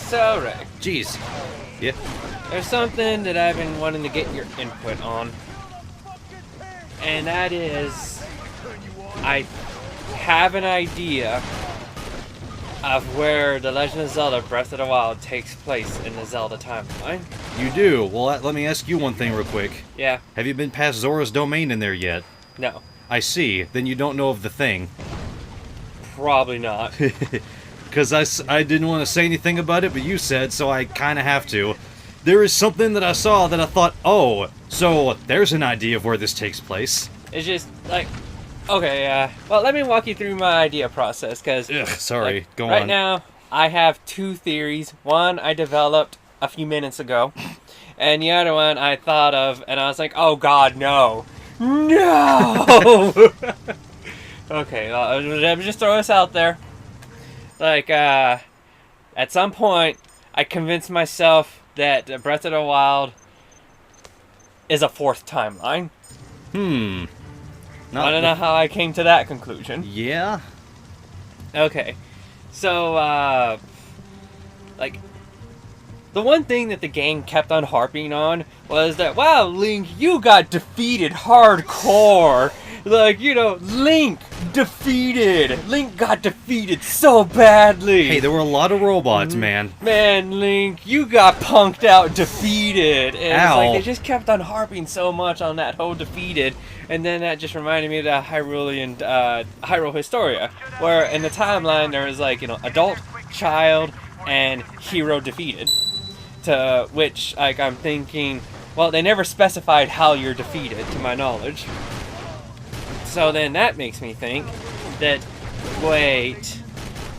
So, Rick, Jeez. Yeah. there's something that I've been wanting to get your input on. And that is, I have an idea of where The Legend of Zelda Breath of the Wild takes place in the Zelda timeline. You do? Well, let me ask you one thing real quick. Yeah. Have you been past Zora's domain in there yet? No. I see. Then you don't know of the thing. Probably not. Because I didn't want to say anything about it, but you said, so I kind of have to. There is something that I saw that I thought, oh, so there's an idea of where this takes place. It's just, like, okay, well, let me walk you through my idea process, because... Ugh, sorry, like, go on. Right now, I have two theories. One I developed a few minutes ago, and the other one I thought of, and I was like, oh god, no. No! Okay, let me just throw this out there. Like, at some point, I convinced myself that Breath of the Wild is a fourth timeline. I don't know how I came to that conclusion. Yeah? Okay. So, like, the one thing that the game kept on harping on was that, wow, Link, you got defeated hardcore. Like, you know, Link defeated. Link got defeated so badly. Hey, there were a lot of robots, man. Man, Link, you got punked out, defeated. And it's Ow. like they just kept on harping so much on that whole defeated. And then that just reminded me of the Hyrule Historia, where in the timeline there was like, you know, adult, child, and hero defeated. To which, like, I'm thinking, well, they never specified how you're defeated, to my knowledge. So then that makes me think that, wait,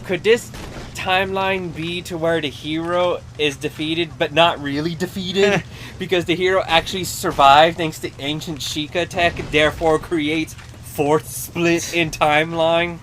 could this timeline be to where the hero is defeated, but not really defeated? Because the hero actually survived thanks to ancient Sheikah tech, therefore creates fourth split in timeline?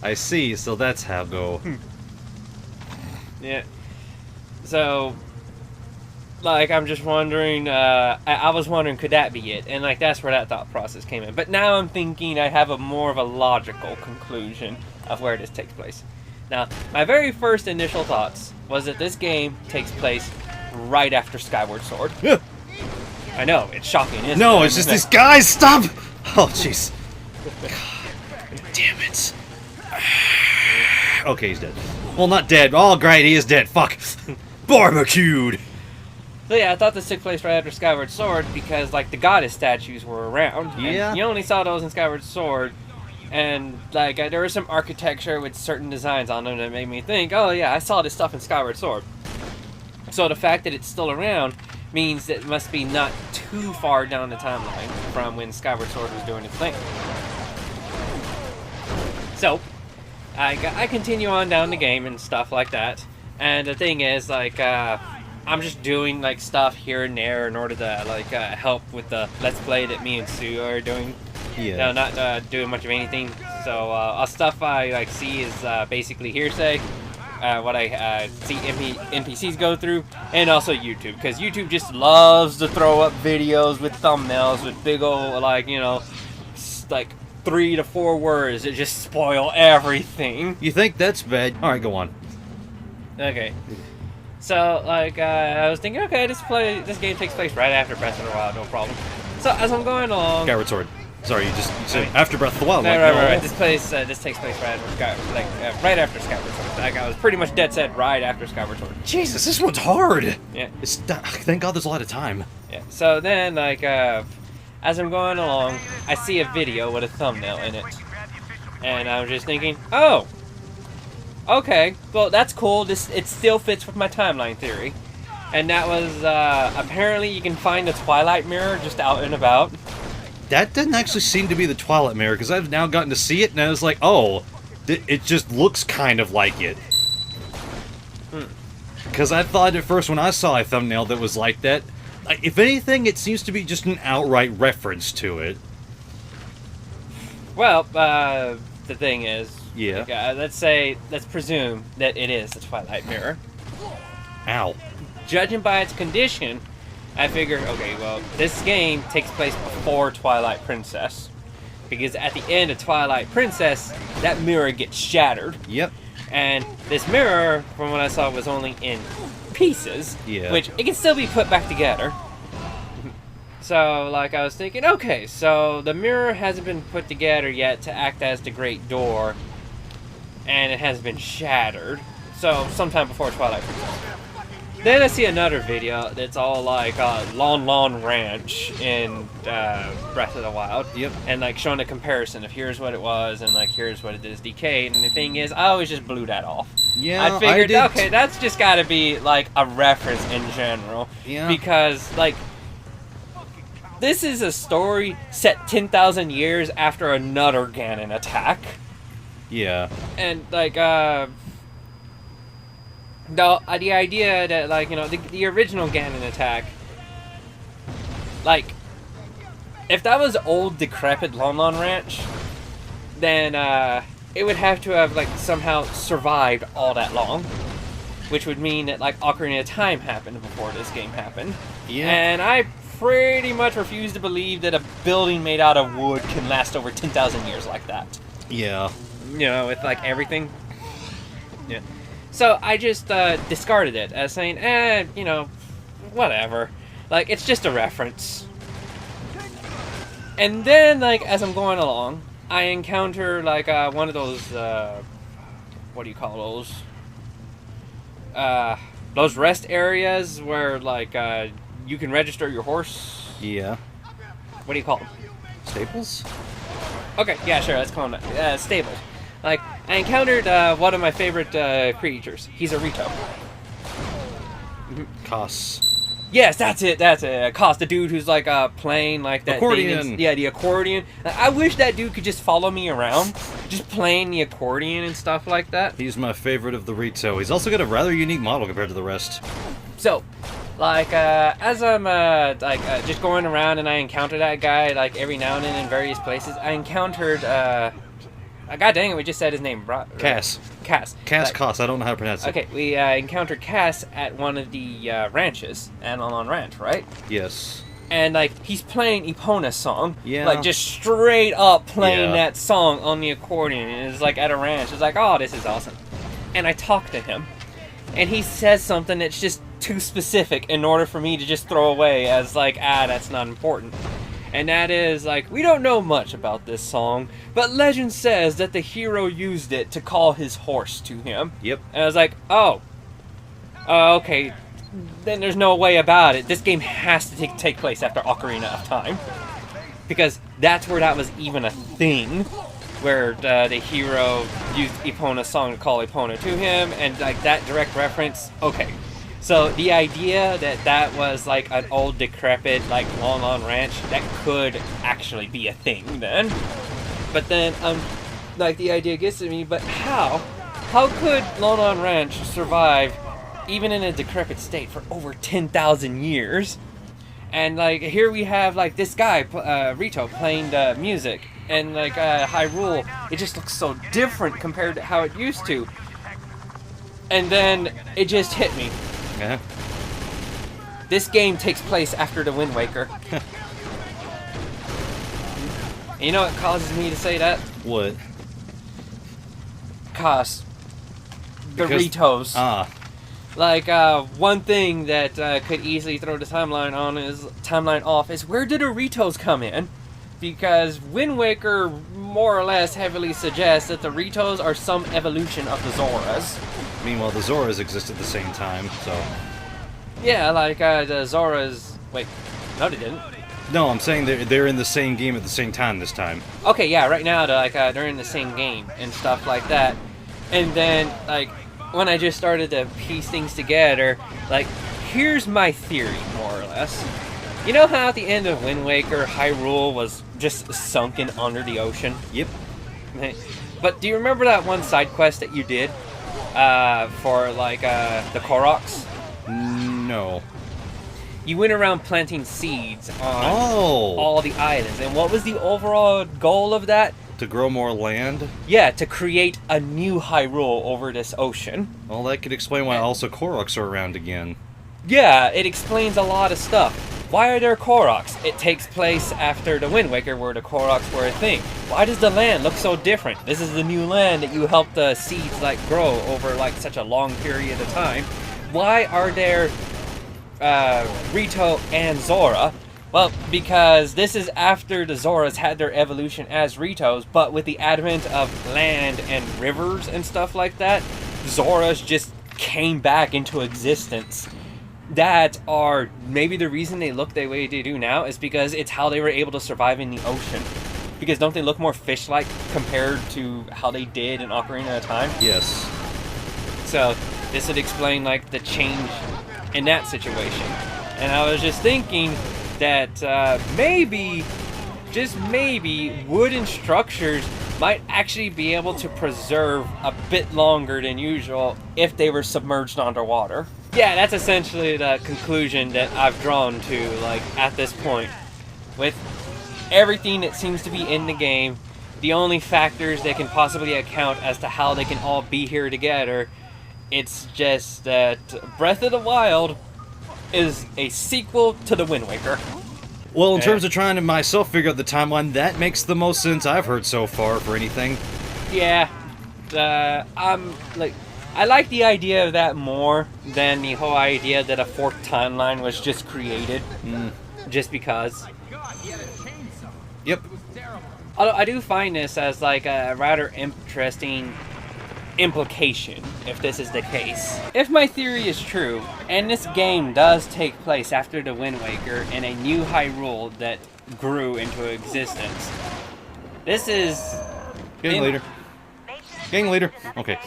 I see, so that's how go. Yeah. So, like, I'm just wondering, I was wondering, could that be it? And, like, that's where that thought process came in. But now I'm thinking I have a more of a logical conclusion of where this takes place. Now, my very first initial thoughts was that this game takes place right after Skyward Sword. I know, it's shocking, isn't it? No, it's just these guys, stop! Oh, jeez. God damn it. Okay, he's dead. Well, not dead. Oh, great, he is dead. Fuck. Barbecued! So yeah, I thought this took place right after Skyward Sword because, like, the goddess statues were around. Yeah. And you only saw those in Skyward Sword. And, like, there was some architecture with certain designs on them that made me think, oh yeah, I saw this stuff in Skyward Sword. So the fact that it's still around means that it must be not too far down the timeline from when Skyward Sword was doing its thing. So, I continue on down the game and stuff like that. And the thing is, like, I'm just doing, like, stuff here and there in order to, like, help with the Let's Play that me and Sue are doing. Yeah. No, not doing much of anything. So, stuff I, like, see is basically hearsay. What I see NPCs go through, and also YouTube, because YouTube just loves to throw up videos with thumbnails with big old, like, you know, like 3 to 4 words that just spoil everything. You think that's bad? Alright, go on. Okay. So, like, I was thinking, okay, this game takes place right after Breath of the Wild, no problem. So, as I'm going along... Skyward Sword. Sorry, you said after Breath of the Wild. No, like, right. This takes place right after Skyward Sword. Like, I was pretty much dead set right after Skyward Sword. Jesus, this one's hard! Yeah. Thank God there's a lot of time. Yeah. So then, like, as I'm going along, I see a video with a thumbnail in it. And I'm just thinking, oh! Okay, well, that's cool. It still fits with my timeline theory. And that was, apparently you can find the Twilight Mirror just out and about. That didn't actually seem to be the Twilight Mirror, because I've now gotten to see it, and I was like, oh, it just looks kind of like it. Because I thought at first when I saw a thumbnail that was like that, if anything, it seems to be just an outright reference to it. Well, the thing is... Yeah. Like, let's presume that it is the Twilight Mirror. Ow. Judging by its condition, I figure, okay, well, this game takes place before Twilight Princess. Because at the end of Twilight Princess, that mirror gets shattered. Yep. And this mirror, from what I saw, was only in pieces, Yeah. which it can still be put back together. So, like, I was thinking, okay, so the mirror hasn't been put together yet to act as the Great Door, and it hasn't been shattered. So, sometime before Twilight Princess. Then I see another video that's all like Lon Lon Ranch in Breath of the Wild. Yep. And like showing a comparison of here's what it was and like here's what it is decayed. And the thing is, I always just blew that off. Yeah, I figured, did okay, that's just got to be like a reference in general. Yeah. Because like this is a story set 10,000 years after another Ganon attack. Yeah. And like the idea that, like, you know, the original Ganon attack, like, if that was old, decrepit Lon Lon Ranch, then, it would have to have, like, somehow survived all that long. Which would mean that, like, Ocarina of Time happened before this game happened. Yeah. And I pretty much refuse to believe that a building made out of wood can last over 10,000 years like that. Yeah. You know, with, like, everything. Yeah. So I just discarded it as saying, you know, whatever. Like, it's just a reference. And then, like, as I'm going along, I encounter, like, one of those, what do you call those? Those rest areas where, like, you can register your horse. Yeah. What do you call them? Staples? Okay, yeah, sure, let's call them stables. Like, I encountered one of my favorite creatures. He's a Rito. Kass. Yes, that's it. Kass, the dude who's like playing like that accordion. thing. Yeah, the accordion. I wish that dude could just follow me around, just playing the accordion and stuff like that. He's my favorite of the Rito. He's also got a rather unique model compared to the rest. So, like, as I'm just going around and I encounter that guy like every now and then in various places, I encountered God dang it, we just said his name. Kass. Kass. Kass, I don't know how to pronounce it. Okay, we encountered Kass at one of the ranches, Analon Ranch, right? Yes. And, like, he's playing Epona's song. Yeah. Like, just straight up playing Yeah. that song on the accordion. And it's, like, at a ranch. It's like, oh, this is awesome. And I talk to him. And he says something that's just too specific in order for me to just throw away as, like, that's not important. And that is, like, we don't know much about this song, but legend says that the hero used it to call his horse to him. Yep. And I was like, oh, okay, then there's no way about it. This game has to take place after Ocarina of Time. Because that's where that was even a thing, where the hero used Epona's song to call Epona to him, and, like, that direct reference, okay. So the idea that that was like an old decrepit like Lon Lon Ranch, that could actually be a thing then. But then like the idea gets to me, but how? How could Lon Lon Ranch survive even in a decrepit state for over 10,000 years? And like here we have like this guy Rito playing the music, and like Hyrule, it just looks so different compared to how it used to. And then it just hit me. Yeah. This game takes place after the Wind Waker. You know what causes me to say that? What? Kass. The Because- Ritos. Ah. Like, one thing that could easily throw the timeline off is where did the Ritos come in? Because Wind Waker more or less heavily suggests that the Ritos are some evolution of the Zoras. Meanwhile, the Zoras exist at the same time, so... Yeah, like, the Zoras... Wait, no they didn't. No, I'm saying they're in the same game at the same time this time. Okay, yeah, right now, they're in the same game and stuff like that. And then, like, when I just started to piece things together, like, here's my theory, more or less. You know how at the end of Wind Waker, Hyrule was just sunken under the ocean? Yep. But do you remember that one side quest that you did for, like, the Koroks? No. You went around planting seeds on Oh! all the islands. And what was the overall goal of that? To grow more land? Yeah, to create a new Hyrule over this ocean. Well, that could explain why also Koroks are around again. Yeah, it explains a lot of stuff. Why are there Koroks? It takes place after the Wind Waker where the Koroks were a thing. Why does the land look so different? This is the new land that you helped the seeds like grow over like such a long period of time. Why are there Rito and Zora? Well, because this is after the Zoras had their evolution as Ritos, but with the advent of land and rivers and stuff like that, Zoras just came back into existence. That are maybe the reason they look the way they do now is because it's how they were able to survive in the ocean. Because don't they look more fish-like compared to how they did in Ocarina of Time? Yes. So this would explain like the change in that situation. And I was just thinking that maybe, just maybe, wooden structures might actually be able to preserve a bit longer than usual if they were submerged underwater. Yeah, that's essentially the conclusion that I've drawn to, like, at this point. With everything that seems to be in the game, the only factors that can possibly account as to how they can all be here together, it's just that Breath of the Wild is a sequel to The Wind Waker. Well, in terms of trying to myself figure out the timeline, that makes the most sense I've heard so far for anything. Yeah, I like the idea of that more than the whole idea that a fourth timeline was just created, just because. Yep. Although I do find this as like a rather interesting implication, if this is the case. If my theory is true, and this game does take place after the Wind Waker in a new Hyrule that grew into existence, this is... Getting later. Getting later. Okay.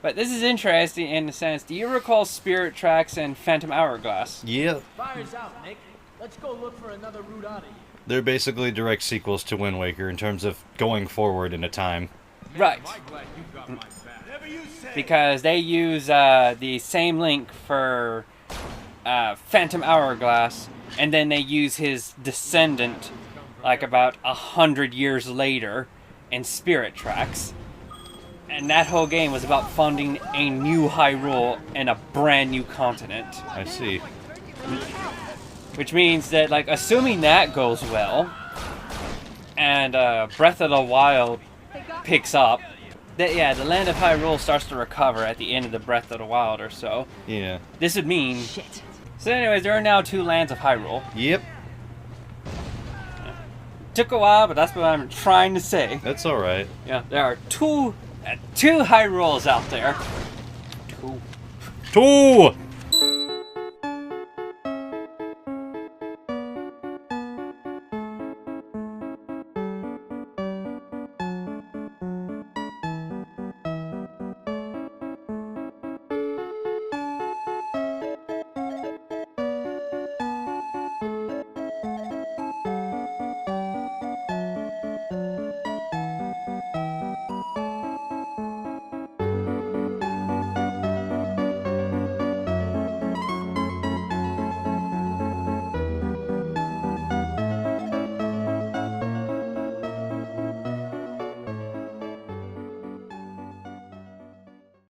But this is interesting in the sense, do you recall Spirit Tracks and Phantom Hourglass? Yeah. Fire's out, Nick. Let's go look for another route out of here. They're basically direct sequels to Wind Waker in terms of going forward in a time. Right. Because they use the same link for Phantom Hourglass, and then they use his descendant like about 100 years later in Spirit Tracks. And that whole game was about funding a new Hyrule and a brand new continent. I see. Which means that, like, assuming that goes well, and Breath of the Wild picks up, that, yeah, the land of Hyrule starts to recover at the end of the Breath of the Wild or so. Yeah. This would mean... So anyways, there are now 2 lands of Hyrule. Yep. Took a while, but that's what I'm trying to say. That's alright. Yeah, there are two Hyrules out there. Two.